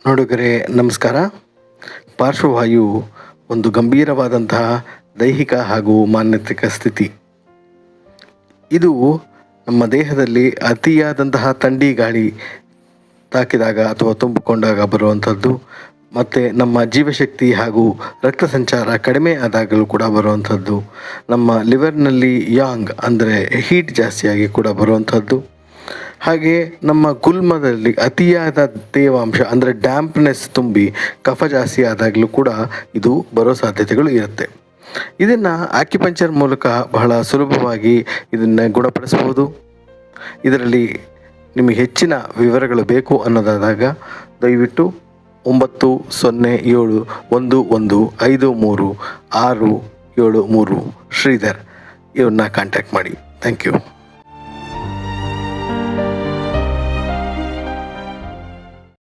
ನೋಡುಗರೆ ನಮಸ್ಕಾರ. ಪಾರ್ಶ್ವವಾಯು ಒಂದು ಗಂಭೀರವಾದಂತಹ ದೈಹಿಕ ಹಾಗೂ ಮಾನಸಿಕ ಸ್ಥಿತಿ. ಇದು ನಮ್ಮ ದೇಹದಲ್ಲಿ ಅತಿಯಾದಂತಹ ಥಂಡಿ ಗಾಳಿ ತಾಕಿದಾಗ ಅಥವಾ ತುಂಬಿಕೊಂಡಾಗ ಬರುವಂಥದ್ದು, ಮತ್ತು ನಮ್ಮ ಜೀವಶಕ್ತಿ ಹಾಗೂ ರಕ್ತ ಸಂಚಾರ ಕಡಿಮೆ ಆದಾಗಲೂ ಕೂಡ ಬರುವಂಥದ್ದು, ನಮ್ಮ ಲಿವರ್ನಲ್ಲಿ ಯಾಂಗ್ ಅಂದರೆ ಹೀಟ್ ಜಾಸ್ತಿಯಾಗಿ ಕೂಡ ಬರುವಂಥದ್ದು, ಹಾಗೆ ನಮ್ಮ ಗುಲ್ಮದಲ್ಲಿ ಅತಿಯಾದ ತೇವಾಂಶ ಅಂದರೆ ಡ್ಯಾಂಪ್ನೆಸ್ ತುಂಬಿ ಕಫ ಜಾಸ್ತಿ ಆದಾಗಲೂ ಕೂಡ ಇದು ಬರೋ ಸಾಧ್ಯತೆಗಳು ಇರುತ್ತೆ. ಇದನ್ನು ಆಕ್ಯುಪಂಕ್ಚರ್ ಮೂಲಕ ಬಹಳ ಸುಲಭವಾಗಿ ಇದನ್ನು ಗುಣಪಡಿಸ್ಬೋದು. ಇದರಲ್ಲಿ ನಿಮಗೆ ಹೆಚ್ಚಿನ ವಿವರಗಳು ಬೇಕು ಅನ್ನೋದಾದಾಗ ದಯವಿಟ್ಟು 9071153673 ಶ್ರೀಧರ್ ಇವ್ರನ್ನ ಕಾಂಟ್ಯಾಕ್ಟ್ ಮಾಡಿ. Thank you.